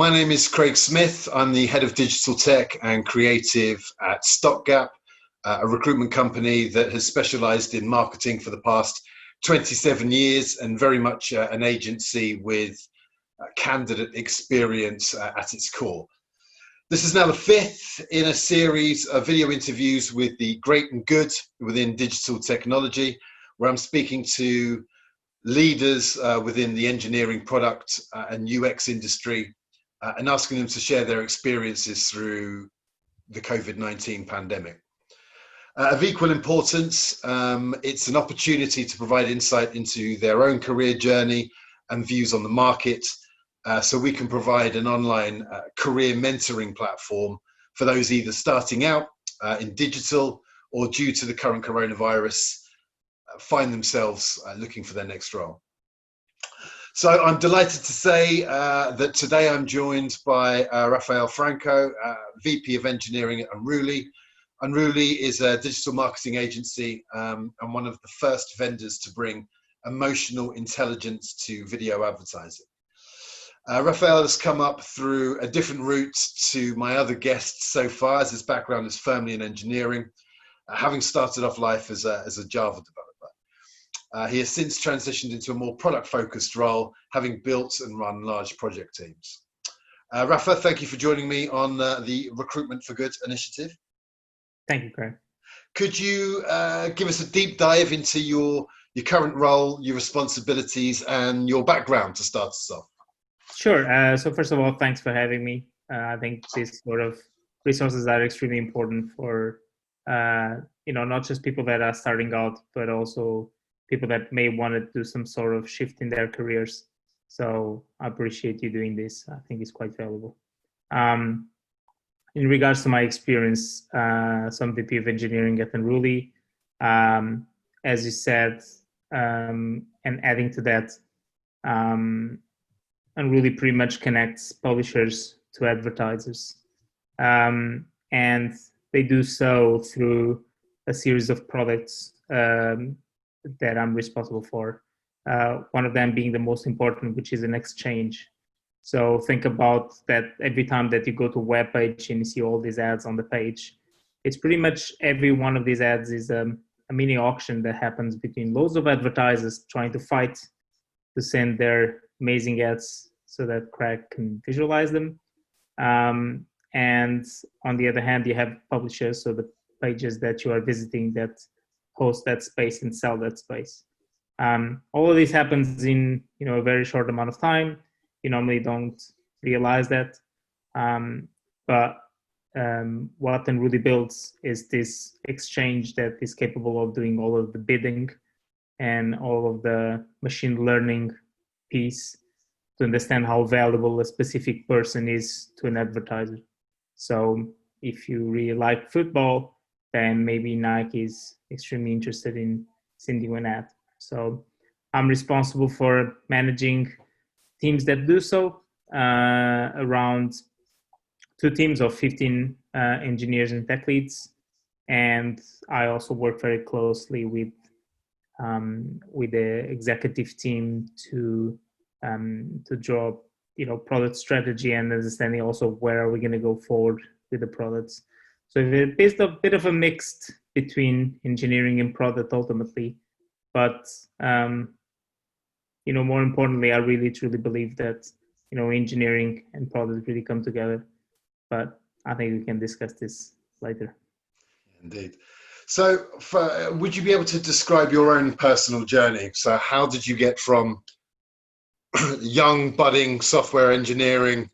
My name is Craig Smith. I'm the head of digital tech and creative at Stopgap, a recruitment company that has specialized in marketing for the past 27 years and very much an agency with candidate experience at its core. This is now the fifth in a series of video interviews with the great and good within digital technology, where I'm speaking to leaders within the engineering, product and UX industry and asking them to share their experiences through the COVID-19 pandemic. Of equal importance, it's an opportunity to provide insight into their own career journey and views on the market, so we can provide an online career mentoring platform for those either starting out in digital or due to the current coronavirus find themselves looking for their next role. So I'm delighted to say that today I'm joined by Rafael Franco, VP of Engineering at Unruly. Unruly is a digital marketing agency and one of the first vendors to bring emotional intelligence to video advertising. Rafael has come up through a different route to my other guests so far, as his background is firmly in engineering, having started off life as a Java developer. He has since transitioned into a more product-focused role, having built and run large project teams. Rafa, thank you for joining me on the Recruitment for Good initiative. Thank you, Craig. Could you give us a deep dive into your current role, your responsibilities, and your background to start us off? Sure. So first of all, thanks for having me. I think these sort of resources are extremely important for, not just people that are starting out, but also people that may want to do some sort of shift in their careers. So I appreciate you doing this. I think it's quite valuable. In regards to my experience, so I'm VP of Engineering at Unruly. As you said, and adding to that, Unruly pretty much connects publishers to advertisers. And they do so through a series of products that I'm responsible for. One of them being the most important, which is an exchange. So think about that every time that you go to a web page and you see all these ads on the page, it's pretty much every one of these ads is a mini auction that happens between loads of advertisers trying to fight to send their amazing ads so that Craig can visualize them. And on the other hand, you have publishers, so the pages that you are visiting that host that space and sell that space. All of this happens in a very short amount of time. You normally don't realize that, but what Unruly builds is this exchange that is capable of doing all of the bidding and all of the machine learning piece to understand how valuable a specific person is to an advertiser. So if you really like football, then maybe Nike is extremely interested in sending you an ad. So I'm responsible for managing teams that do so, around 2 teams of 15 engineers and tech leads. And I also work very closely with the executive team to draw product strategy and understanding also where are we going to go forward with the products. So it's a bit of a mix between engineering and product ultimately, but more importantly, I really truly believe that engineering and product really come together. But I think we can discuss this later. Indeed. So would you be able to describe your own personal journey? So how did you get from young budding software engineering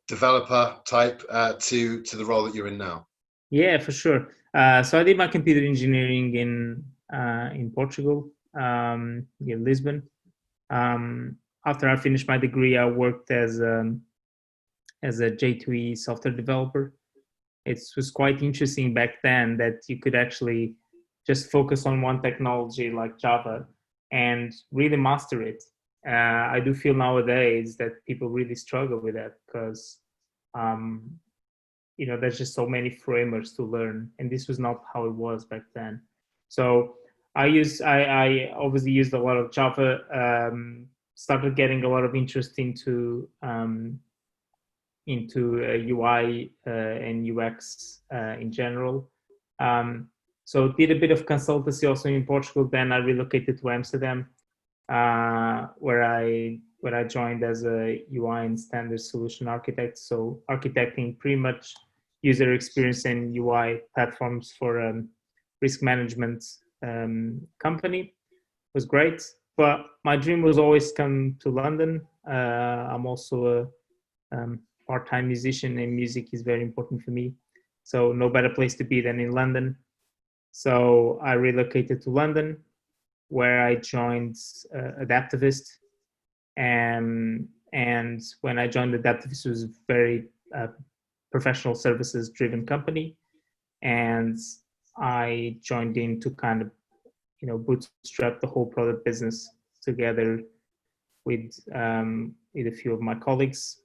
developer type to the role that you're in now? Yeah, for sure. So I did my computer engineering in Portugal, in Lisbon. After I finished my degree, I worked as a J2E software developer. It was quite interesting back then that you could actually just focus on one technology like Java and really master it. I do feel nowadays that people really struggle with that because, there's just so many frameworks to learn, and this was not how it was back then. So I obviously used a lot of Java started getting a lot of interest into UI and UX in general. So did a bit of consultancy also in Portugal. Then I relocated to Amsterdam, where I joined as a UI and standard solution architect. So architecting pretty much user experience and UI platforms for risk management company. Was great, but my dream was always come to London. I'm also a part-time musician, and music is very important for me. So no better place to be than in London. So I relocated to London, where I joined Adaptivist. And when I joined Adaptivist, it was a very professional services driven company. And I joined in to kind of, bootstrap the whole product business together with a few of my colleagues.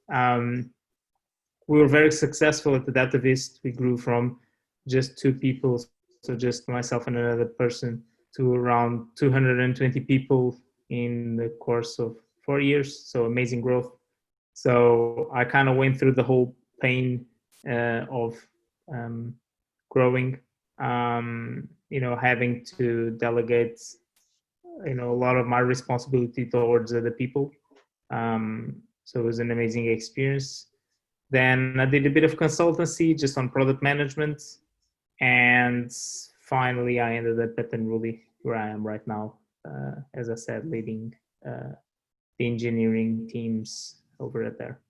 We were very successful at Adaptivist. We grew from just 2 people, so just myself and another person, to around 220 people in the course of 4 years. So amazing growth. So I kind of went through the whole pain of growing, having to delegate, a lot of my responsibility towards other people. So it was an amazing experience. Then I did a bit of consultancy just on product management. And finally, I ended up at Unruly, where I am right now, as I said, leading the engineering teams over at there.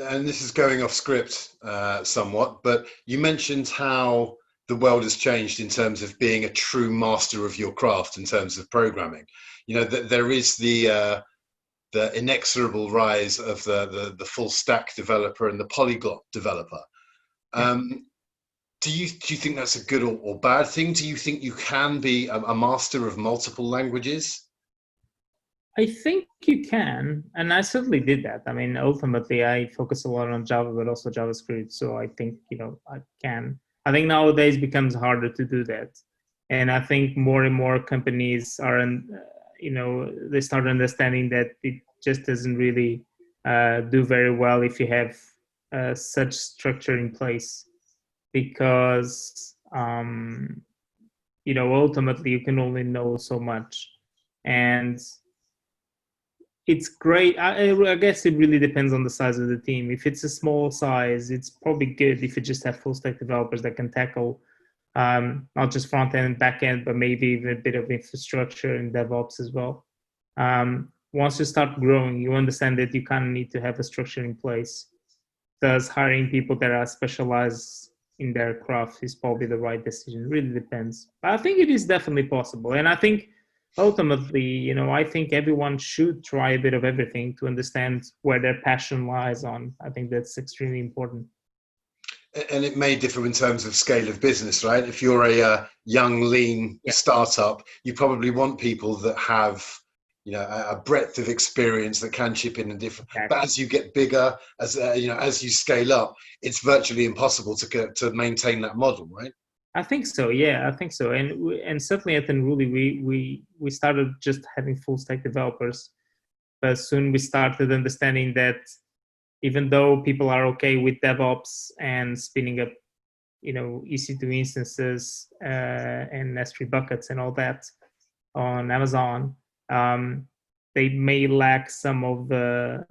And this is going off script somewhat, but you mentioned how the world has changed in terms of being a true master of your craft in terms of programming. There is the inexorable rise of the full stack developer and the polyglot developer. Do you think that's a good or bad thing? Do you think you can be a master of multiple languages? I think you can, and I certainly did that. I mean, ultimately, I focus a lot on Java, but also JavaScript. So I think, I can. I think nowadays becomes harder to do that. And I think more and more companies are, they start understanding that it just doesn't really do very well if you have such structure in place. Because, ultimately, you can only know so much. And it's great. I guess it really depends on the size of the team. If it's a small size, it's probably good if you just have full stack developers that can tackle not just front end and back end, but maybe even a bit of infrastructure and DevOps as well. Once you start growing, you understand that you kind of need to have a structure in place. Thus, hiring people that are specialized in their craft is probably the right decision. It really depends. But I think it is definitely possible. And I think ultimately, I think everyone should try a bit of everything to understand where their passion lies on. I think that's extremely important. And it may differ in terms of scale of business, right? If you're a young, lean startup, you probably want people that have, a breadth of experience that can chip in different. Exactly. But as you get bigger, as you scale up, it's virtually impossible to maintain that model, right? I think so. Yeah, I think so. And certainly at Unruly, we started just having full stack developers, but soon we started understanding that even though people are okay with DevOps and spinning up, EC2 instances and S3 buckets and all that on Amazon, they may lack some of the,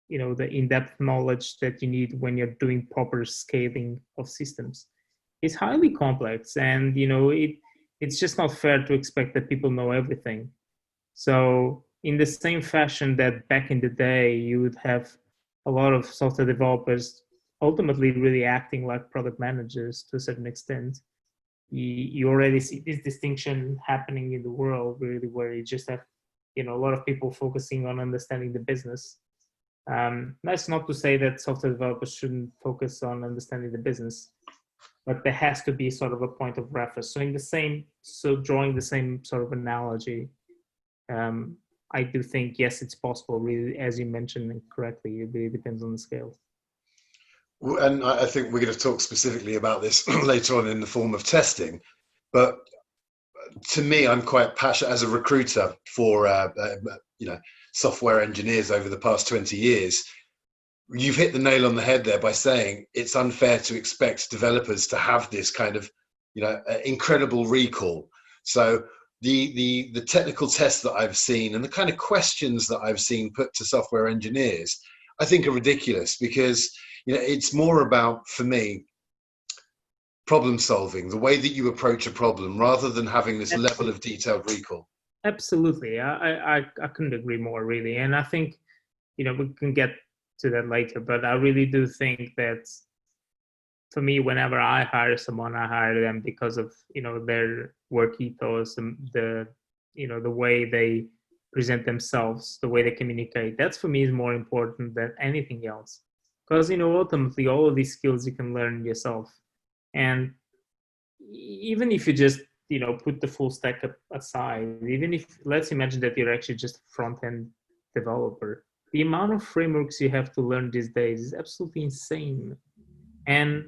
the in-depth knowledge that you need when you're doing proper scaling of systems. It's highly complex, and it's just not fair to expect that people know everything. So in the same fashion that back in the day you would have a lot of software developers ultimately really acting like product managers to a certain extent, you already see this distinction happening in the world, really, where you just have a lot of people focusing on understanding the business. That's not to say that software developers shouldn't focus on understanding the business, but there has to be sort of a point of reference. So drawing the same sort of analogy, I do think, yes, it's possible, really, as you mentioned correctly. It really depends on the scale. And I think we're going to talk specifically about this later on in the form of testing. But to me, I'm quite passionate as a recruiter for, software engineers over the past 20 years, you've hit the nail on the head there by saying it's unfair to expect developers to have this kind of, incredible recall. So the technical tests that I've seen and the kind of questions that I've seen put to software engineers, I think are ridiculous, because it's more about, for me, problem solving, the way that you approach a problem, rather than having this level of detailed recall. Absolutely, I couldn't agree more, really. And I think we can get to that later, but I really do think that, for me, whenever I hire someone, I hire them because of their work ethos, the way they present themselves, the way they communicate. That's, for me, is more important than anything else, because ultimately all of these skills you can learn yourself. And even if you just put the full stack aside, even if, let's imagine that you're actually just a front-end developer, the amount of frameworks you have to learn these days is absolutely insane. And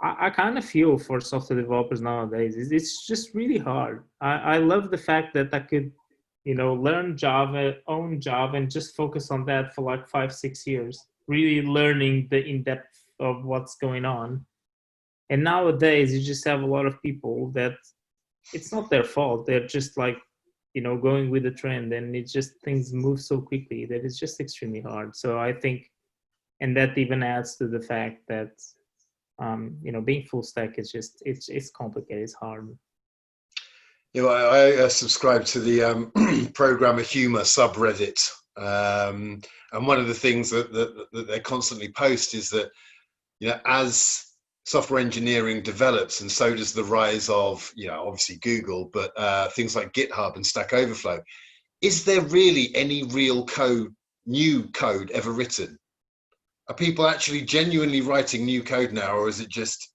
I kind of feel for software developers nowadays, it's just really hard. I love the fact that I could, learn Java, own Java, and just focus on that for like 5-6 years, really learning the in-depth of what's going on. And nowadays, you just have a lot of people that it's not their fault. They're just like, going with the trend, and it's just, things move so quickly that it's just extremely hard. So I think, and that even adds to the fact that, being full stack is just, it's complicated, it's hard. I subscribe to the programmer humor subreddit, and one of the things that they constantly post is that as software engineering develops, and so does the rise of obviously Google, but things like GitHub and Stack Overflow, is there really any real new code ever written? Are people actually genuinely writing new code now, or is it just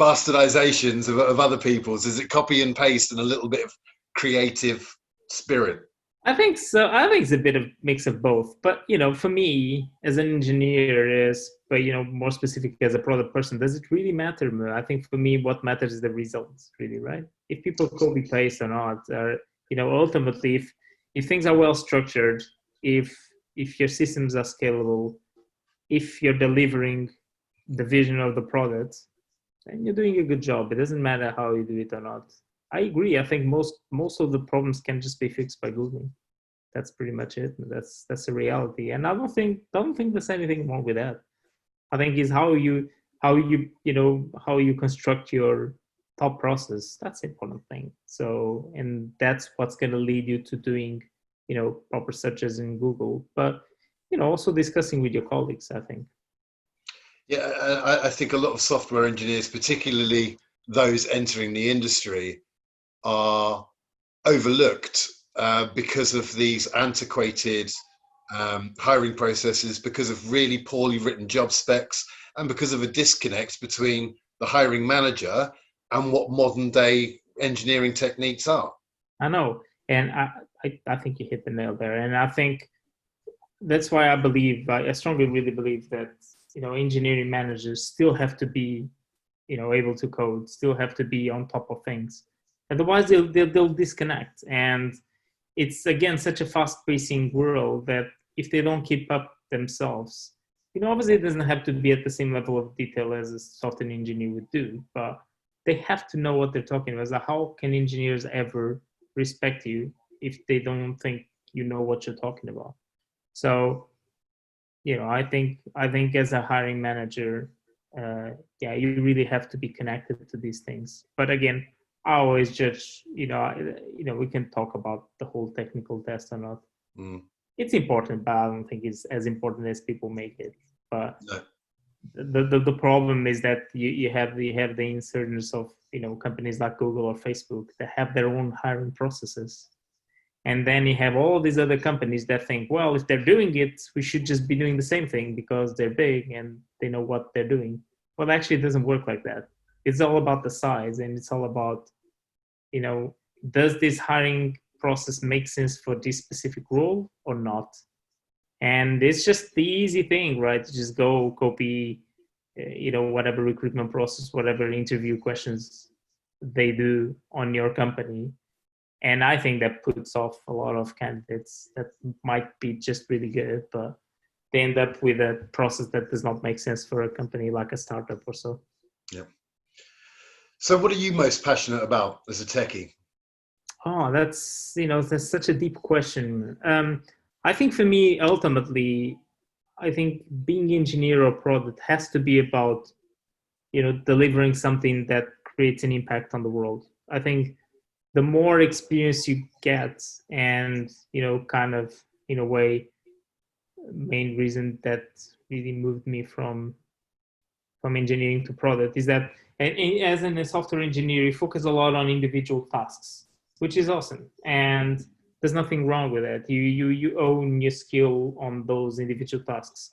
bastardizations of other people's? Is it copy and paste and a little bit of creative spirit? I think so. I think it's a bit of mix of both. But for me, as an engineer, but more specific as a product person, does it really matter? I think for me, what matters is the results, really, right? If people copy paste or not, or ultimately, if things are well structured, if your systems are scalable, if you're delivering the vision of the product, then you're doing a good job. It doesn't matter how you do it or not. I agree. I think most of the problems can just be fixed by Googling. That's pretty much it. That's a reality, and I don't think there's anything wrong with that. I think is how you construct your thought process. That's the important thing. So, and that's what's going to lead you to doing proper searches in Google, but also discussing with your colleagues, I think. Yeah, I think a lot of software engineers, particularly those entering the industry, are overlooked because of these antiquated hiring processes, because of really poorly written job specs, and because of a disconnect between the hiring manager and what modern day engineering techniques are. I know, and I think you hit the nail there, and I think that's why I strongly really believe that engineering managers still have to be able to code, still have to be on top of things. Otherwise, they'll disconnect. And it's, again, such a fast-pacing world that if they don't keep up themselves, obviously it doesn't have to be at the same level of detail as a software engineer would do, but they have to know what they're talking about. So how can engineers ever respect you if they don't think you know what you're talking about? So, I think as a hiring manager, you really have to be connected to these things. But again, I always judge, we can talk about the whole technical test or not. It's important, but I don't think it's as important as people make it. But no. The problem is that you have the insurgence of companies like Google or Facebook that have their own hiring processes. And then you have all these other companies that think, well, if they're doing it, we should just be doing the same thing because they're big and they know what they're doing. Well, actually, it doesn't work like that. It's all about the size, and it's all about, does this hiring process make sense for this specific role or not? And it's just the easy thing, right? To just go copy, whatever recruitment process, whatever interview questions they do on your company, And I think that puts off a lot of candidates that might be just really good, but they end up with a process that does not make sense for a company like a startup or so. Yeah. So what are you most passionate about as a techie? Oh, that's such a deep question. I think for me, ultimately, I think being engineer or product has to be about, delivering something that creates an impact on the world. I think the more experience you get, and kind of in a way, main reason that really moved me from engineering to product is that, and as a software engineer, you focus a lot on individual tasks, which is awesome, and there's nothing wrong with that. You own your skill on those individual tasks,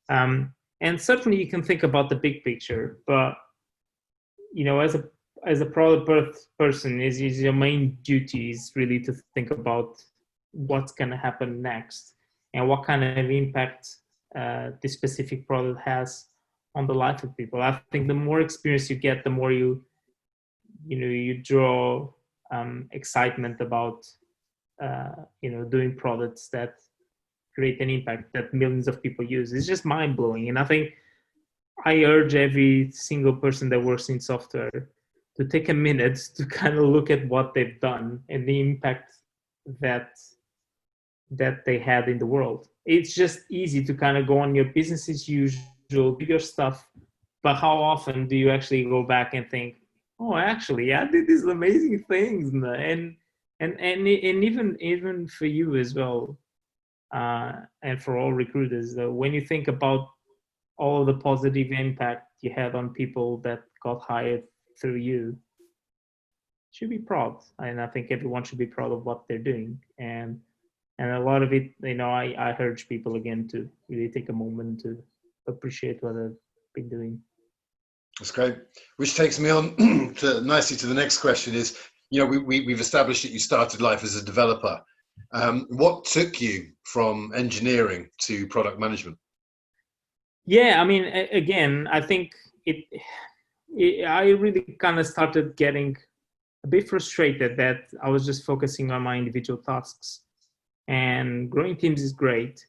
and certainly you can think about the big picture. But as a product person, is your main duty is really to think about what's going to happen next and what kind of impact this specific product has on the life of people. I think the more experience you get, the more you draw excitement about doing products that create an impact that millions of people use. It's just mind blowing, and I think I urge every single person that works in software to take a minute to kind of look at what they've done and the impact that they had in the world. It's just easy to kind of go on your business as usual, do your stuff, but how often do you actually go back and think, oh, actually, I did these amazing things, and even for you as well, and for all recruiters, though, when you think about all the positive impact you had on people that got hired through you, should be proud. And I think everyone should be proud of what they're doing. And a lot of it, I urge people again to really take a moment to appreciate what they've been doing. That's great. Which takes me on nicely to the next question is, we've established that you started life as a developer. What took you from engineering to product management? Yeah, I mean, again, I think I really kind of started getting a bit frustrated that I was just focusing on my individual tasks. And growing teams is great,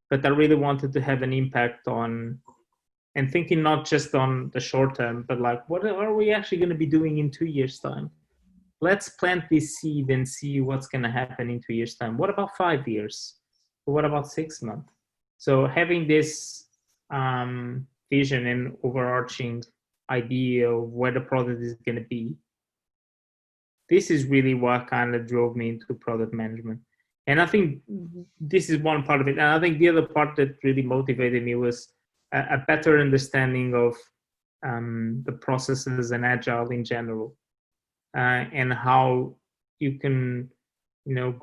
but I really wanted to have an impact on, and thinking not just on the short term, but like, what are we actually going to be doing in 2 years' time? Let's plant this seed and see what's going to happen in 2 years' time. What about 5 years? What about 6 months? So having this vision and overarching idea of where the product is going to be, this is really what kind of drove me into product management. And I think this is one part of it. And I think the other part that really motivated me was a better understanding of the processes and agile in general, and how you can,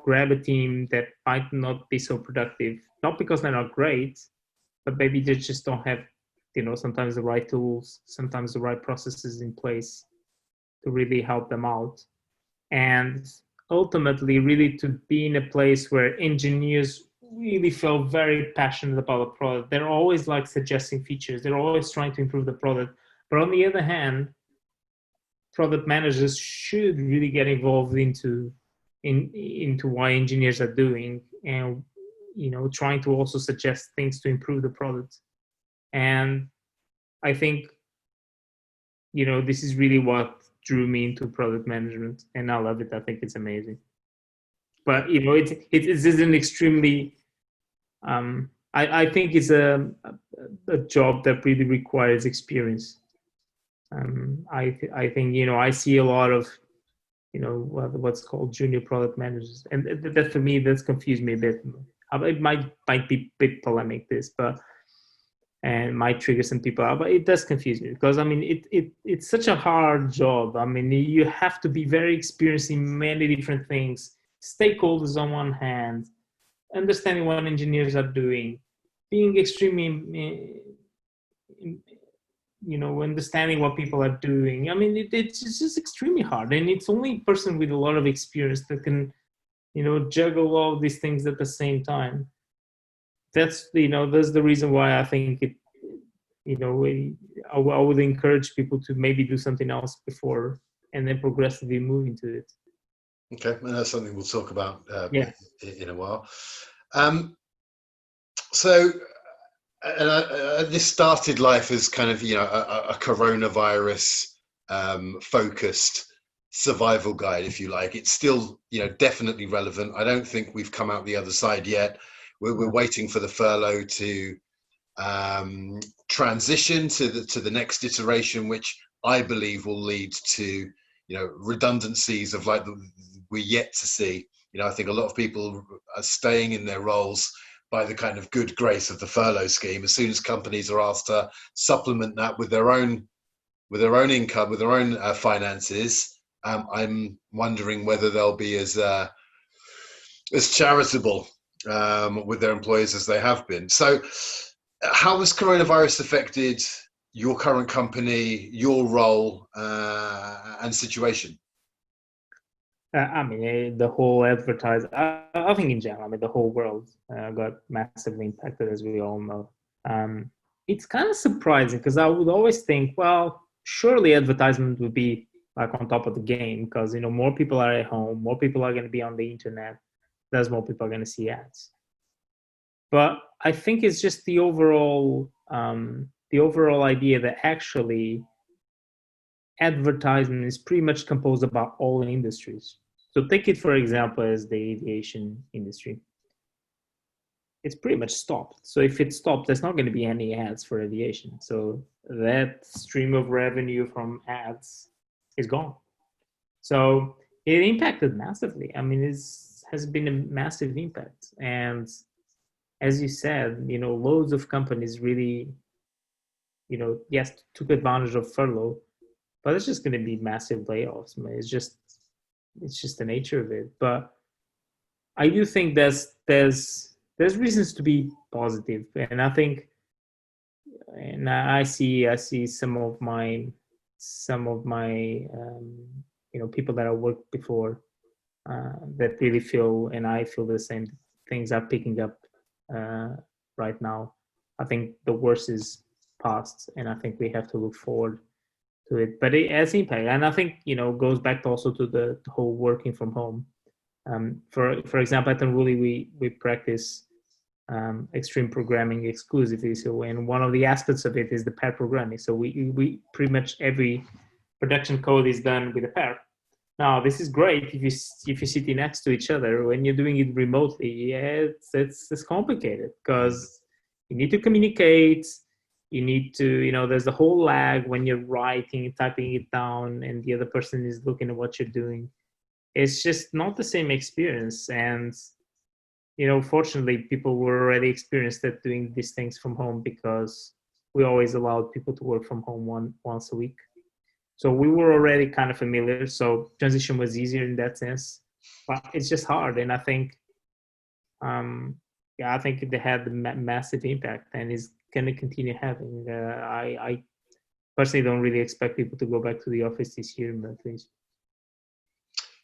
grab a team that might not be so productive, not because they're not great, but maybe they just don't have, sometimes the right tools, sometimes the right processes in place to really help them out. And ultimately, really to be in a place where engineers really feel very passionate about the product. They're always like suggesting features. They're always trying to improve the product. But on the other hand, product managers should really get involved into what engineers are doing, and trying to also suggest things to improve the product. And I think this is really what drew me into product management, and I love it. I think it's amazing. But it is an extremely I think it's a job that really requires experience. I think I see a lot of what's called junior product managers, and that for me that's confused me a bit. It might be a bit polemic, this, and might trigger some people out, but it does confuse me, because I mean it's such a hard job. I mean, you have to be very experienced in many different things, stakeholders on one hand, understanding what engineers are doing, being extremely understanding what people are doing. I mean, it's just extremely hard, and it's only a person with a lot of experience that can juggle all these things at the same time. That's the reason why I think it I would encourage people to maybe do something else before, and then progressively move into it. Okay, and that's something we'll talk about Yeah. in a while. Um, so, this started life as kind of a coronavirus focused survival guide, if you like. It's still definitely relevant. I don't think we've come out the other side yet. We're waiting for the furlough to transition to the next iteration, which I believe will lead to redundancies of like we're yet to see. I think a lot of people are staying in their roles by the kind of good grace of the furlough scheme. As soon as companies are asked to supplement that with their own income, with their own finances, I'm wondering whether they'll be as charitable with their employees as they have been. So, how has coronavirus affected your current company, your role, and situation? I mean, the whole I think in general, I mean, the whole world got massively impacted, as we all know. Um, it's kind of surprising because I would always think, well, surely advertisement would be like on top of the game because, more people are at home, more people are going to be on the internet, there's more people are going to see ads. But I think it's just the overall idea that actually advertisement is pretty much composed about all industries. So take it, for example, as the aviation industry. It's pretty much stopped. So if it stopped, there's not going to be any ads for aviation. So that stream of revenue from ads is gone. So it impacted massively. I mean, it has been a massive impact. And as you said, loads of companies really, yes, took advantage of furlough, but it's just going to be massive layoffs. I mean, it's just the nature of it. But I do think there's reasons to be positive, and I think, and I see some of my people that I worked before that really feel, and I feel the same things are picking up right now. I think the worst is past, and I think we have to look forward to it. But it has impact, and I think goes back also to the whole working from home. For example, at Unruly, we practice extreme programming exclusively. So, and one of the aspects of it is the pair programming. So we pretty much every production code is done with a pair. Now, this is great if you sit next to each other. When you're doing it remotely, yeah, it's complicated because you need to communicate. You need to, there's a whole lag when you're writing, typing it down, and the other person is looking at what you're doing. It's just not the same experience. And fortunately, people were already experienced at doing these things from home because we always allowed people to work from home once a week. So we were already kind of familiar. So transition was easier in that sense, but it's just hard. And I think, I think they had a massive impact and is going to continue having. I personally don't really expect people to go back to the office this year, at least.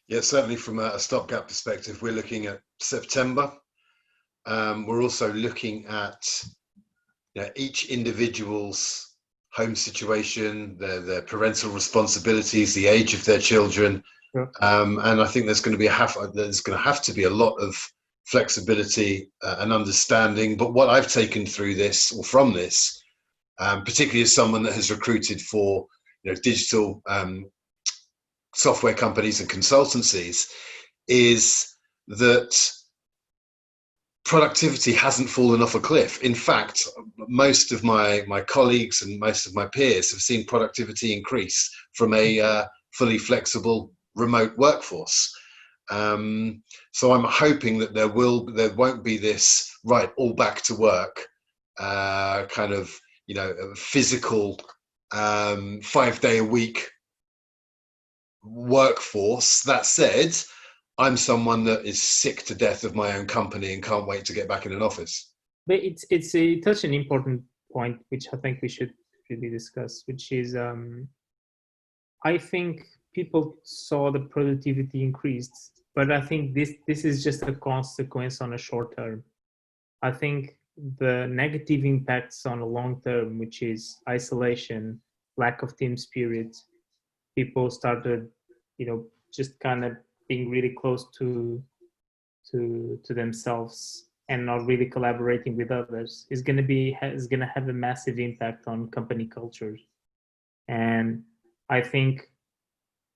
Yeah, certainly from a stopgap perspective, we're looking at September. We're also looking at each individual's home situation, their parental responsibilities, the age of their children, Sure. And I think there's going to have to be a lot of flexibility and understanding. But what I've taken through this or from this, particularly as someone that has recruited for digital software companies and consultancies, is that productivity hasn't fallen off a cliff. In fact, most of my colleagues and most of my peers have seen productivity increase from a fully flexible remote workforce. So I'm hoping that there won't be this all back to work kind of physical 5-day a week workforce. That said, I'm someone that is sick to death of my own company and can't wait to get back in an office. But it's such an important point, which I think we should really discuss, which is I think people saw the productivity increased, but I think this is just a consequence on a short term. I think the negative impacts on a long term, which is isolation, lack of team spirit, people started, just kind of being really close to themselves and not really collaborating with others is going to have a massive impact on company cultures. And I think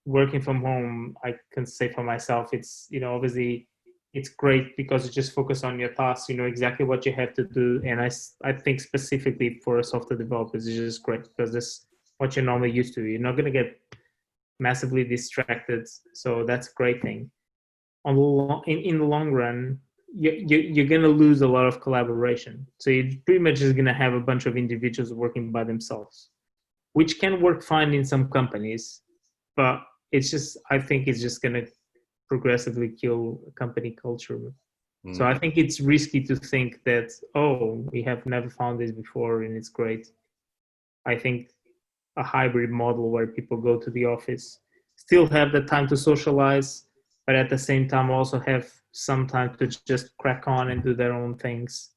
working from home, I can say for myself, it's, obviously it's great because you just focus on your tasks, you know exactly what you have to do. And I think specifically for software developers, it's just great because that's what you're normally used to. You're not going to get massively distracted. So that's a great thing. In the long run, you're going to lose a lot of collaboration. So you're pretty much just going to have a bunch of individuals working by themselves, which can work fine in some companies, but I think it's just going to progressively kill company culture. So I think it's risky to think that, oh, we have never found this before and it's great. I think a hybrid model where people go to the office, still have the time to socialize, but at the same time also have some time to just crack on and do their own things,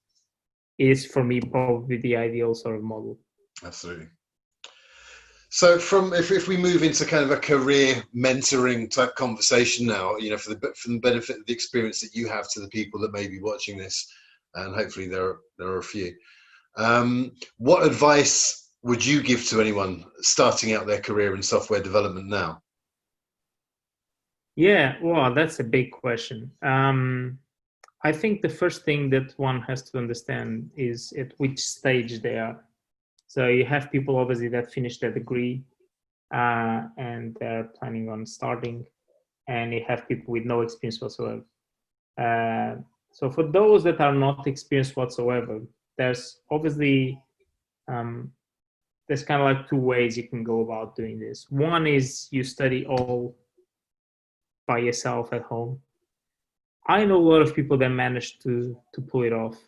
is for me probably the ideal sort of model. Absolutely. So if we move into kind of a career mentoring type conversation now, for the benefit of the experience that you have to the people that may be watching this, and hopefully there are a few, what advice would you give to anyone starting out their career in software development now? Yeah, well, that's a big question. I think the first thing that one has to understand is at which stage they are. So you have people obviously that finish their degree and they're planning on starting, and you have people with no experience whatsoever. So for those that are not experienced whatsoever, there's obviously there's kind of like two ways you can go about doing this. One is you study all by yourself at home. I know a lot of people that managed to pull it off,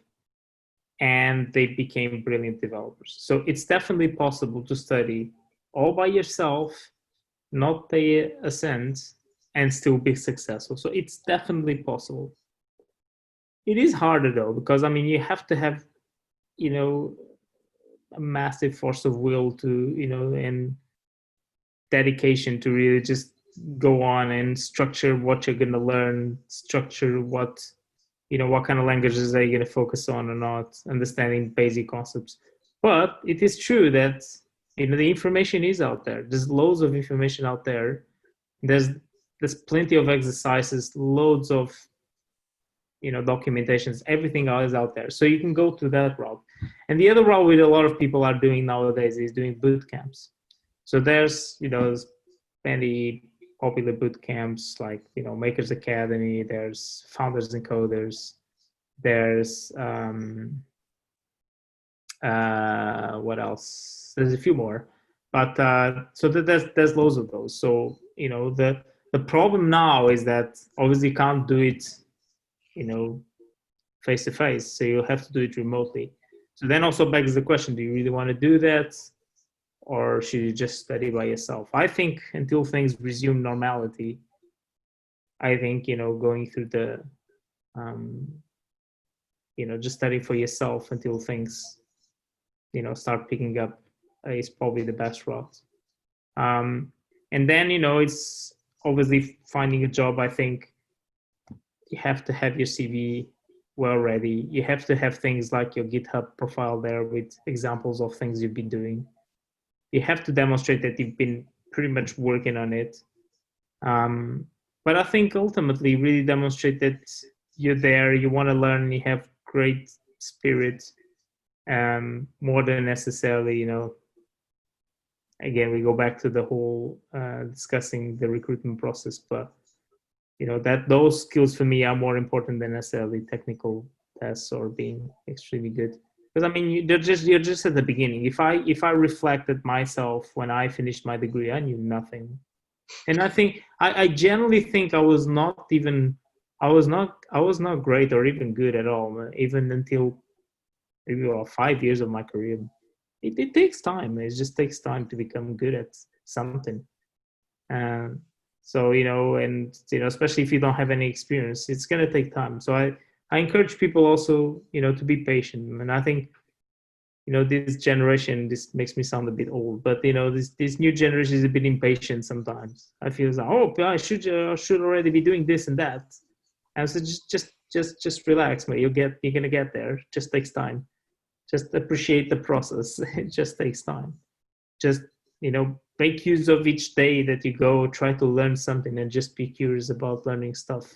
and they became brilliant developers. So it's definitely possible to study all by yourself, not pay a cent, and still be successful. So it's definitely possible. It is harder though, because you have to have, a massive force of will to, and dedication to really just go on and structure what you're going to learn, structure what kind of languages are you going to focus on or not, understanding basic concepts. But it is true that the information is out there. There's loads of information out there. There's plenty of exercises, loads of documentations, everything is out there. So you can go to that route. And the other route with a lot of people are doing nowadays is doing boot camps. So there's plenty popular boot camps like Makers Academy, there's Founders and Coders, there's what else, there's a few more, but so there's loads of those. So the problem now is that obviously you can't do it face to face, so you have to do it remotely. So then also begs the question, do you really want to do that, or should you just study by yourself? I think until things resume normality, I think, going through the, just studying for yourself until things, start picking up is probably the best route. And then, it's obviously finding a job. I think you have to have your CV well ready. You have to have things like your GitHub profile there with examples of things you've been doing. You have to demonstrate that you've been pretty much working on it. But I think ultimately really demonstrate that you're there, you want to learn, you have great spirit, more than necessarily, again, we go back to the whole discussing the recruitment process, but that those skills for me are more important than necessarily technical tests or being extremely good. Because you're just at the beginning. If I reflected myself when I finished my degree, I knew nothing, and I think I generally think I was not great or even good at all, even until maybe 5 years of my career. It takes time. It just takes time to become good at something. So especially if you don't have any experience, it's going to take time. So I encourage people also, to be patient. And I think this generation, this makes me sound a bit old, but this new generation is a bit impatient sometimes. I feel like, oh, I should already be doing this and that. And so just relax, man. You're gonna get there. Just takes time. Just appreciate the process. It just takes time. Just make use of each day that you go. Try to learn something and just be curious about learning stuff.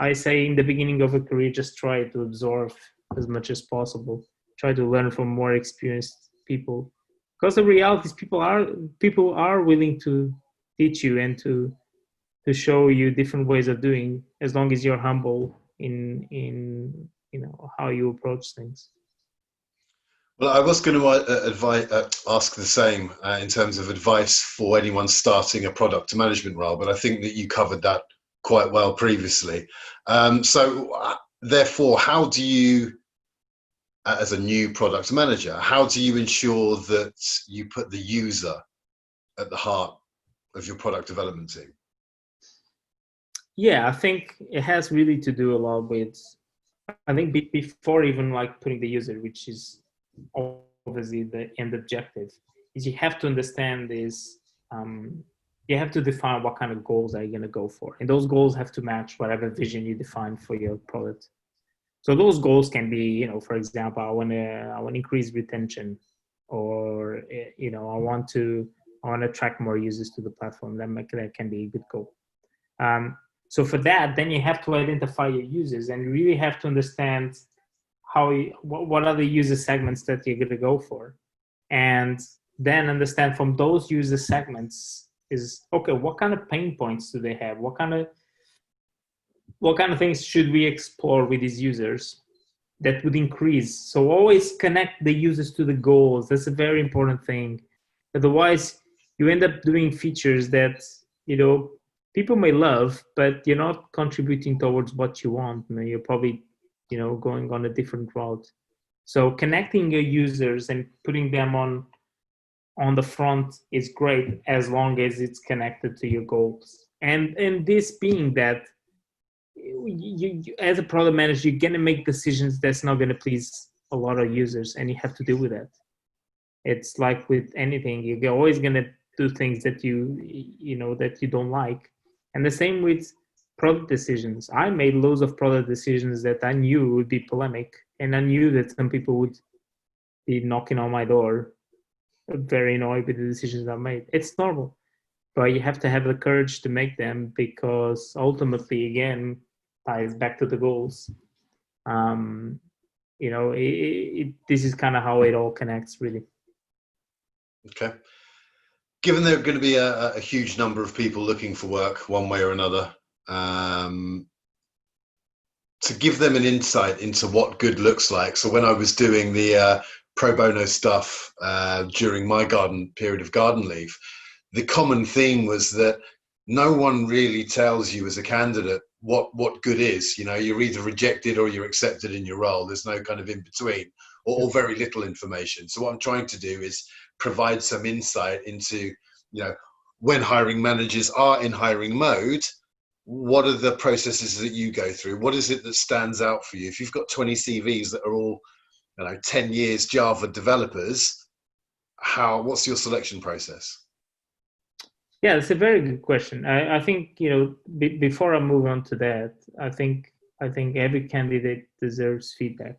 I say in the beginning of a career, just try to absorb as much as possible. Try to learn from more experienced people, because the reality is people are willing to teach you and to show you different ways of doing, as long as you're humble in how you approach things. Well, I was going to ask the same in terms of advice for anyone starting a product management role, but I think that you covered that quite well previously. Therefore, how do you, as a new product manager, how do you ensure that you put the user at the heart of your product development team? Yeah, I think it has really to do a lot with, I think before even like putting the user, which is obviously the end objective, is you have to understand is you have to define what kind of goals are you going to go for, and those goals have to match whatever vision you define for your product. So those goals can be, for example, I want to increase retention, or I want to attract more users to the platform. That can be a good goal. So for that, then you have to identify your users and really have to understand what are the user segments that you're going to go for, and then understand from those user segments is, okay, what kind of pain points do they have? What kind of things should we explore with these users that would increase? So always connect the users to the goals. That's a very important thing. Otherwise, you end up doing features that people may love, but you're not contributing towards what you want. You're probably going on a different route. So connecting your users and putting them on the front is great, as long as it's connected to your goals. And this being that, you as a product manager, you're going to make decisions that's not going to please a lot of users, and you have to deal with that. It's like with anything, you're always going to do things that that you don't like. And the same with product decisions. I made loads of product decisions that I knew would be polemic, and I knew that some people would be knocking on my door, very annoyed with the decisions I made. It's normal, but you have to have the courage to make them, because ultimately, again, ties back to the goals. This is kind of how it all connects, really. Okay. Given there are going to be a huge number of people looking for work one way or another, to give them an insight into what good looks like. So when I was doing the pro bono stuff during my period of garden leave, the common theme was that no one really tells you as a candidate what good is. You're either rejected or you're accepted in your role. There's no kind of in between, or very little information. So what I'm trying to do is provide some insight into, when hiring managers are in hiring mode, what are the processes that you go through? What is it that stands out for you? If you've got 20 CVs that are all 10 years Java developers, what's your selection process? Yeah, that's a very good question. I think, before I move on to that, I think every candidate deserves feedback.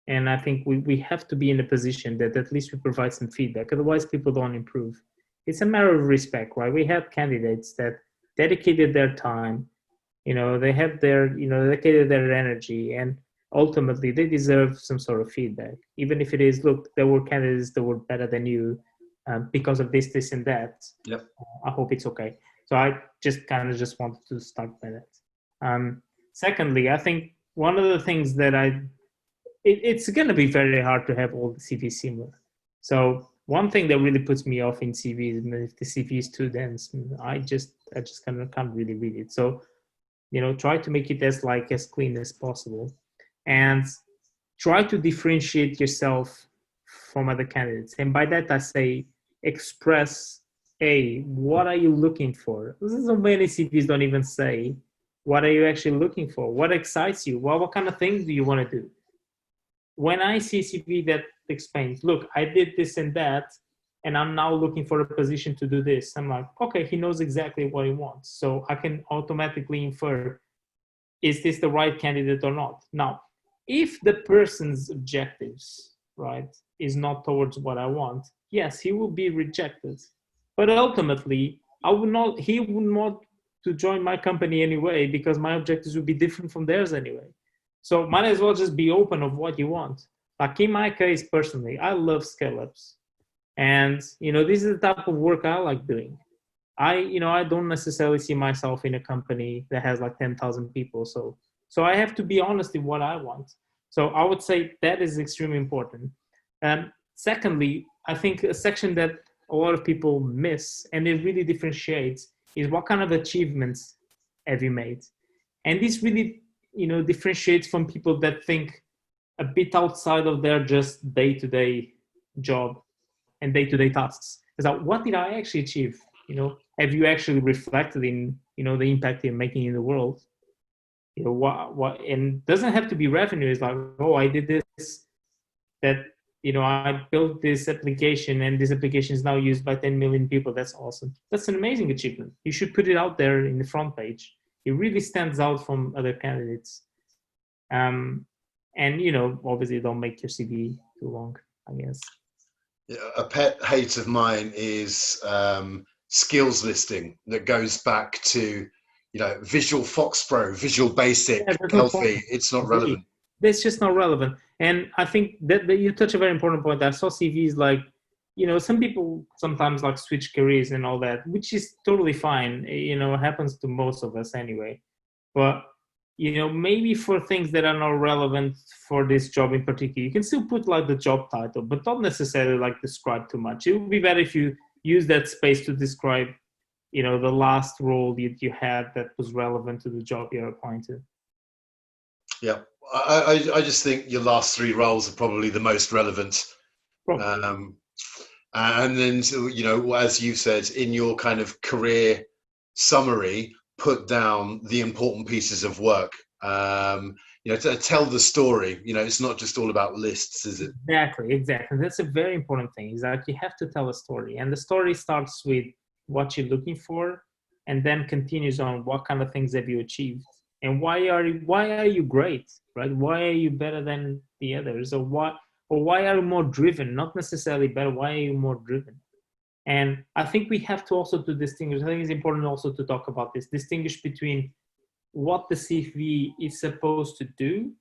And I think we have to be in a position that at least we provide some feedback. Otherwise, people don't improve. It's a matter of respect, right? We have candidates that dedicated their time, they have dedicated their energy, and ultimately they deserve some sort of feedback. Even if it is, look, there were candidates that were better than you because of this, and that. Yep. I hope it's okay. So I just wanted to start by that. Secondly, I think one of the things that it's going to be very hard to have all the CVs similar. So one thing that really puts me off in CVs, if the CV is too dense, I just can't really read it. So, try to make it as clean as possible, and try to differentiate yourself from other candidates. And by that, I say express, what are you looking for? So many CVs don't even say, what are you actually looking for? What excites you? What kind of things do you want to do? When I see a CV that explains, look, I did this and that, and I'm now looking for a position to do this. I'm like, okay, he knows exactly what he wants. So I can automatically infer, is this the right candidate or not? Now, if the person's objectives, right, is not towards what I want, yes, he will be rejected. But ultimately, he would not to join my company anyway, because my objectives would be different from theirs anyway. So might as well just be open of what you want. Like in my case, personally, I love scale-ups. And, this is the type of work I like doing. I don't necessarily see myself in a company that has like 10,000 people. So I have to be honest in what I want. So I would say that is extremely important. Secondly, I think a section that a lot of people miss, and it really differentiates, is what kind of achievements have you made? And this really, differentiates from people that think a bit outside of their just day-to-day job and day-to-day tasks. Is that, what did I actually achieve? Have you actually reflected in, the impact you're making in the world? What, and doesn't have to be revenue. It's like, oh, I did this, that, I built this application, and this application is now used by 10 million people. That's awesome. That's an amazing achievement. You should put it out there in the front page. It really stands out from other candidates. And, obviously don't make your CV too long, I guess. Yeah, a pet hate of mine is skills listing that goes back to, Visual Fox Pro, Visual Basic, healthy. It's not relevant. That's just not relevant. And I think that you touch a very important point. I saw CVs like, some people sometimes like switch careers and all that, which is totally fine. It happens to most of us anyway. But, maybe for things that are not relevant for this job in particular, you can still put like the job title, but not necessarily like describe too much. It would be better if you use that space to describe, the last role you had that was relevant to the job you're applying to. Yeah. I just think your last 3 roles are probably the most relevant. And then, as you said, in your kind of career summary, put down the important pieces of work, to tell the story. It's not just all about lists, is it? Exactly. That's a very important thing. Is that you have to tell a story, and the story starts with what you're looking for, and then continues on what kind of things have you achieved, and why are you great, right? Why are you better than the others, or why are you more driven? Not necessarily better. Why are you more driven? And I think we have to also to distinguish. I think it's important also to talk about this. Distinguish between what the CV is supposed to do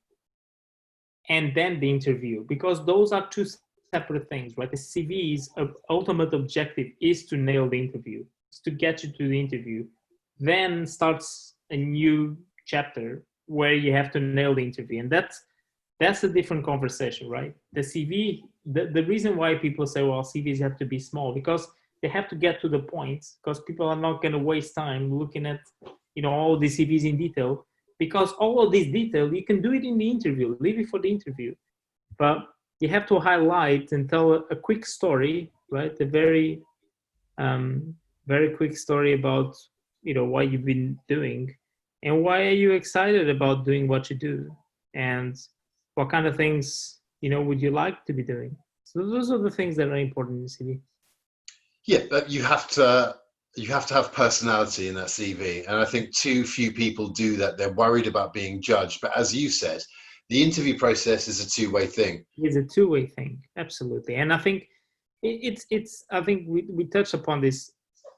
and then the interview, because those are two separate things, right? The CV's ultimate objective is to nail the interview, is to get you to the interview. Then starts a new chapter where you have to nail the interview. And that's a different conversation, right? The CV, the reason why people say, well, CVs have to be small, because they have to get to the point, because people are not going to waste time looking at, all the CVs in detail, because all of this detail, you can do it in the interview, leave it for the interview. But you have to highlight and tell a quick story, right? A very, very quick story about, what you've been doing and why are you excited about doing what you do, and what kind of things, would you like to be doing? So those are the things that are important in the CV. Yeah, but you have to have personality in that CV. And I think too few people do that. They're worried about being judged. But as you said, the interview process is a two-way thing. It's a two-way thing, absolutely. And I think I think we touched upon this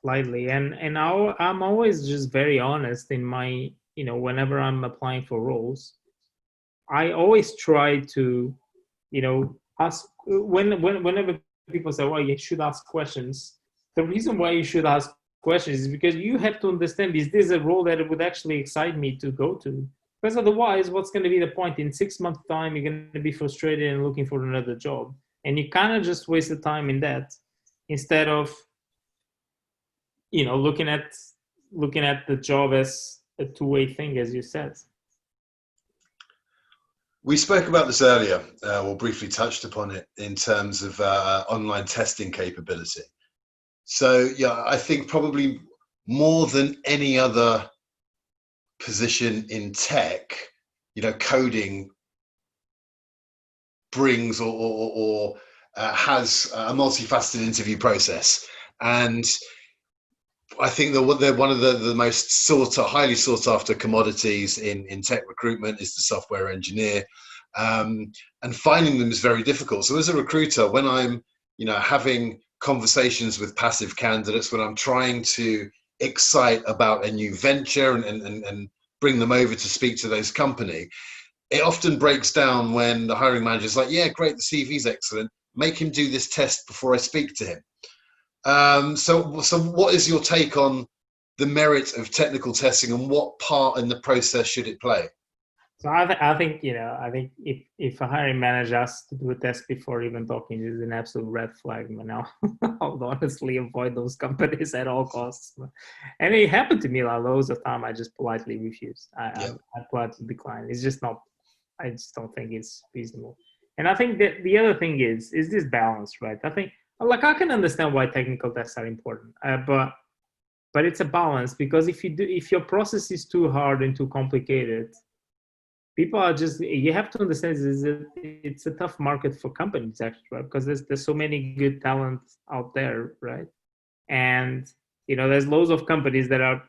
lightly, and I'm always just very honest in my, whenever I'm applying for roles. I always try to, ask whenever people say, well, you should ask questions. The reason why you should ask questions is because you have to understand, is this a role that would actually excite me to go to? Because otherwise, what's going to be the point? In 6 months' time, you're going to be frustrated and looking for another job. And you kind of just waste the time in that, instead of, looking at the job as a two-way thing, as you said. We spoke about this earlier, or briefly touched upon it, in terms of online testing capability. So, yeah, I think probably more than any other position in tech, coding brings or has a multifaceted interview process. And I think that they're one of the most highly sought after commodities in tech recruitment is the software engineer. And finding them is very difficult. So as a recruiter, when I'm, having conversations with passive candidates, when I'm trying to excite about a new venture and bring them over to speak to those company, it often breaks down when the hiring manager is like, yeah, great, the CV's excellent. Make him do this test before I speak to him. So what is your take on the merit of technical testing and what part in the process should it play? So I think if a hiring manager asks to do a test before even talking is an absolute red flag. Now, I'll honestly avoid those companies at all costs. And it happened to me loads of time. I just politely refused. I politely declined. It's just not. I just don't think it's reasonable. And I think that the other thing is this balance, right? I think I can understand why technical tests are important, but it's a balance, because if your process is too hard and too complicated, people are you have to understand it's a tough market for companies, actually, right? Because there's so many good talent out there, right? And there's loads of companies that are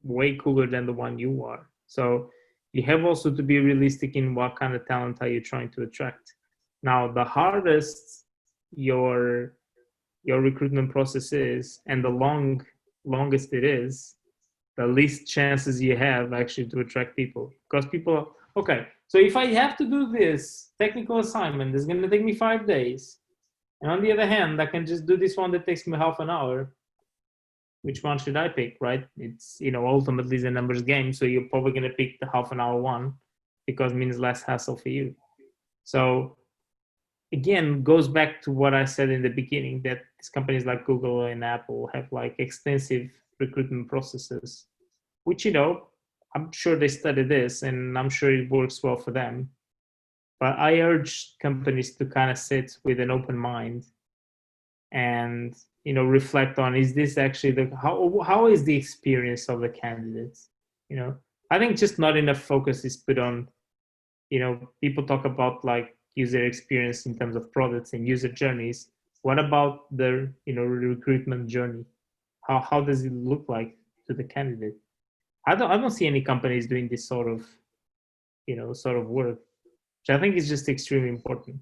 way cooler than the one you are. So you have also to be realistic in what kind of talent are you trying to attract. Now, the hardest your recruitment process is, and the longest it is, the least chances you have actually to attract people. Because people, okay, so if I have to do this technical assignment, it's going to take me 5 days. And on the other hand, I can just do this one that takes me half an hour. Which one should I pick, right? It's, ultimately it's a numbers game. So you're probably going to pick the half an hour one because it means less hassle for you. So again, goes back to what I said in the beginning, that these companies like Google and Apple have extensive recruitment processes, which, I'm sure they study this and I'm sure it works well for them. But I urge companies to kind of sit with an open mind and, reflect on, is this actually how is the experience of the candidates? I think just not enough focus is put on, people talk about user experience in terms of products and user journeys. What about the recruitment journey? How does it look like to the candidate? I don't see any companies doing this sort of work, which I think is just extremely important.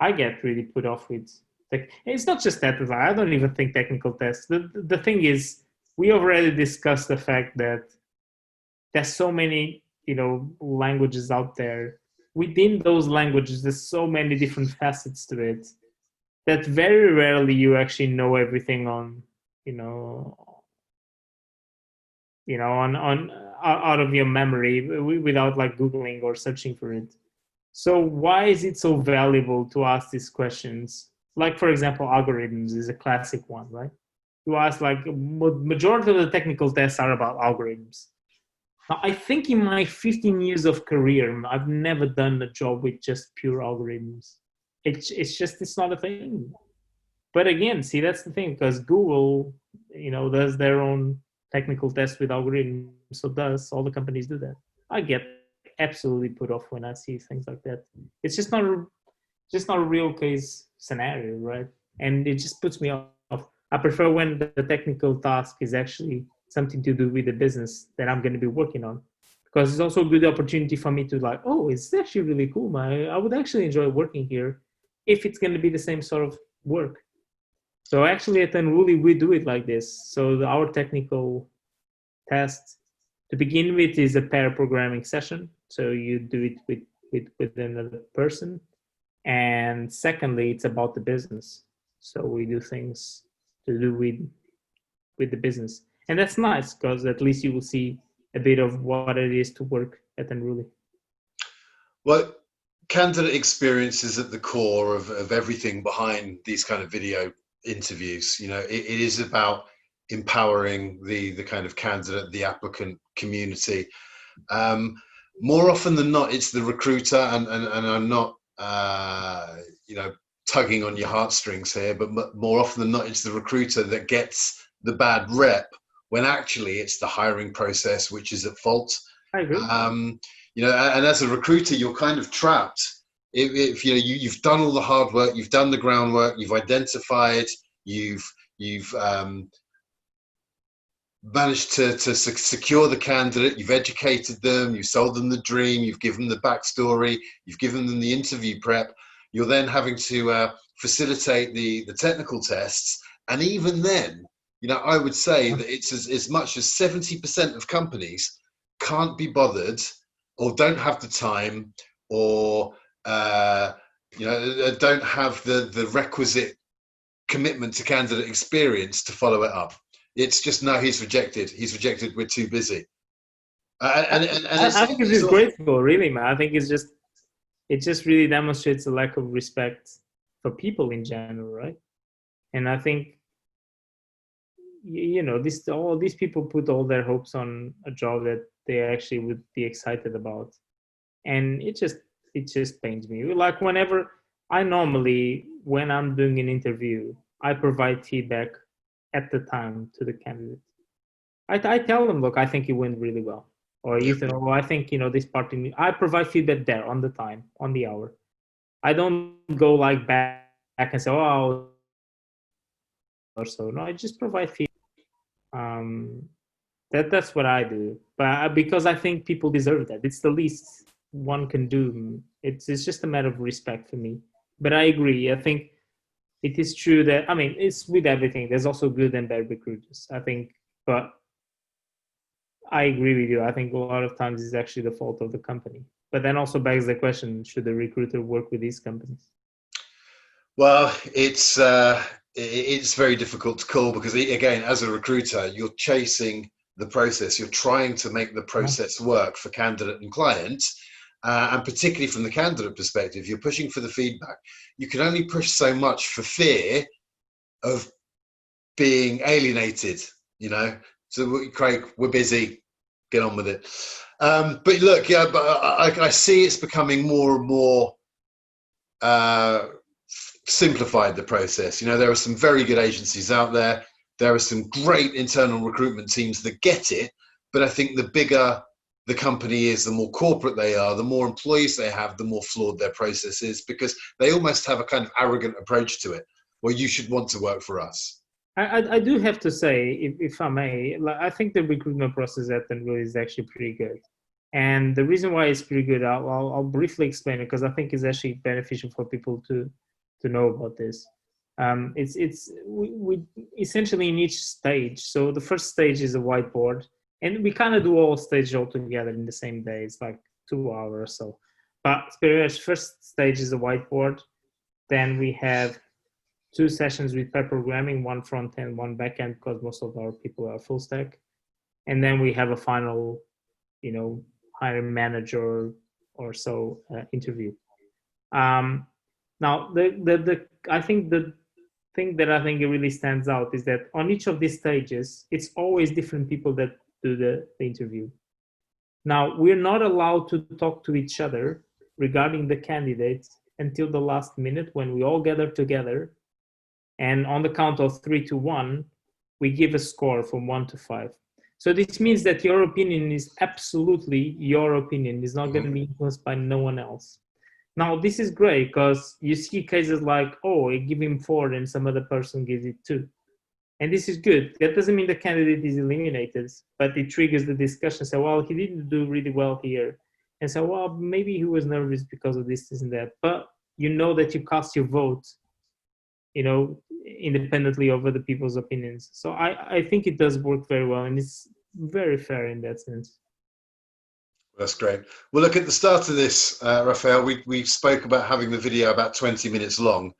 I get really put off with it's not just that. I don't even think technical tests. The thing is, we already discussed the fact that there's so many languages out there. Within those languages, there's so many different facets to it that very rarely you actually know everything on out of your memory without Googling or searching for it. So why is it so valuable to ask these questions? For example, algorithms is a classic one, right? You ask majority of the technical tests are about algorithms. Now, I think in my 15 years of career, I've never done a job with just pure algorithms. It's not a thing. But again, see, that's the thing, because Google, does their own technical tests with algorithms. So all the companies do that. I get absolutely put off when I see things like that. It's just not a real case scenario, right? And it just puts me off. I prefer when the technical task is actually something to do with the business that I'm going to be working on, because it's also a good opportunity for me to it's actually really cool. I would actually enjoy working here if it's going to be the same sort of work. So actually at Unruly, we do it like this. So our technical test to begin with is a pair programming session. So you do it with another person. And secondly, it's about the business. So we do things to do with the business. And that's nice, because at least you will see a bit of what it is to work at Unruly. Well, candidate experience is at the core of everything behind these kind of video interviews. It is about empowering the kind of candidate, the applicant community. More often than not, it's the recruiter, and I'm not tugging on your heartstrings here, but more often than not, it's the recruiter that gets the bad rep, when actually it's the hiring process which is at fault. I agree. And as a recruiter, you're kind of trapped if you've done all the hard work, you've done the groundwork, you've identified, you've managed to secure the candidate, you've educated them, you've sold them the dream, you've given them the backstory, you've given them the interview prep, you're then having to facilitate the technical tests. And even then, I would say that it's as much as 70% of companies can't be bothered or don't have the time or don't have the requisite commitment to candidate experience to follow it up. It's just, no, he's rejected, we're too busy. And I think it's disgraceful, really, man. I think it just really demonstrates a lack of respect for people in general, right? And I think, all these people put all their hopes on a job that they actually would be excited about, and it just pains me. Like, when I'm doing an interview, I provide feedback at the time to the candidate. I tell them, look, I think you went really well, or I think this part in me. I provide feedback there on the time, on the hour. I don't go like back and say, oh, or so. No, I just provide feedback. That's what I do, but because I think people deserve that. It's the least one can do. It's just a matter of respect for me. But I agree. I think it is true that, it's with everything. There's also good and bad recruiters, I think. But I agree with you. I think a lot of times it's actually the fault of the company. But then also begs the question, should the recruiter work with these companies? Well, it's very difficult to call, because, again, as a recruiter, you're chasing the process. You're trying to make the process work for candidate and client. And particularly from the candidate perspective, you're pushing for the feedback. You can only push so much for fear of being alienated, So, Craig, we're busy, get on with it. But look, I see it's becoming more and more simplified, the process. There are some very good agencies out there. There are some great internal recruitment teams that get it. But I think the bigger the company is, the more corporate they are, the more employees they have, the more flawed their process is, because they almost have a kind of arrogant approach to it, where you should want to work for us. I do have to say, if I may, I think the recruitment process at Untitled is actually pretty good. And the reason why it's pretty good, I'll briefly explain it, because I think it's actually beneficial for people to know about this. We essentially in each stage. So the first stage is a whiteboard, and we kind of do all stages all together in the same day. It's like 2 hours or so. But pretty much first stage is a whiteboard. Then we have 2 sessions with pair programming, one front end, one back end, because most of our people are full stack. And then we have a final, hiring manager or so interview. Now, I think the thing that I think it really stands out is that on each of these stages, it's always different people that do the interview. Now, we're not allowed to talk to each other regarding the candidates until the last minute, when we all gather together. And on the count of 3 to 1, we give a score from 1 to 5. So this means that your opinion is absolutely your opinion. It's not going to be influenced by no one else. Now, this is great, because you see cases like, oh, I give him 4 and some other person gives it 2. And this is good. That doesn't mean the candidate is eliminated, but it triggers the discussion. So, well, he didn't do really well here. And so, well, maybe he was nervous because of this and that. But you know that you cast your vote, independently over the people's opinions. So I think it does work very well, and it's very fair in that sense. That's great. Well, look, at the start of this, Rafael, we spoke about having the video about 20 minutes long.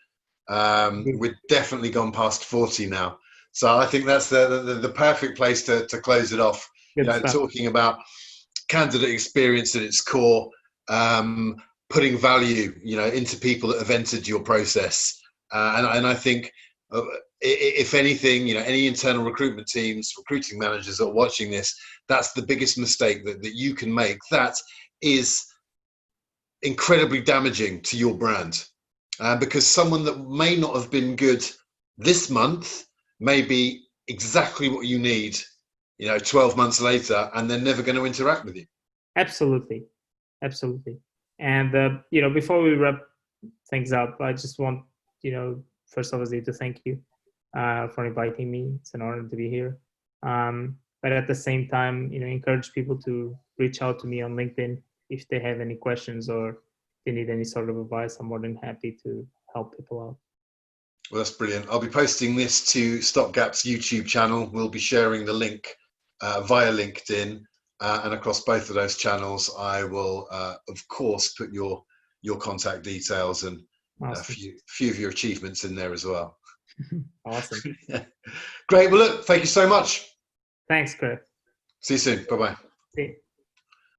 We've definitely gone past 40 now. So I think that's the perfect place to close it off. Talking about candidate experience at its core, putting value, into people that have entered your process. And I think, if anything, any internal recruitment teams, recruiting managers that are watching this, that's the biggest mistake that you can make. That is incredibly damaging to your brand, because someone that may not have been good this month may be exactly what you need, 12 months later, and they're never going to interact with you. Absolutely. And before we wrap things up, I just want first obviously to thank you for inviting me. It's an honor to be here. But at the same time, encourage people to reach out to me on LinkedIn if they have any questions or they need any sort of advice. I'm more than happy to help people out. Well, that's brilliant. I'll be posting this to StopGap's YouTube channel. We'll be sharing the link via LinkedIn, and across both of those channels, I will, of course, put your contact details and Awesome. a few of your achievements in there as well. Awesome. Great. Well, look, thank you so much. Thanks, Chris. See you soon. Bye-bye. See you.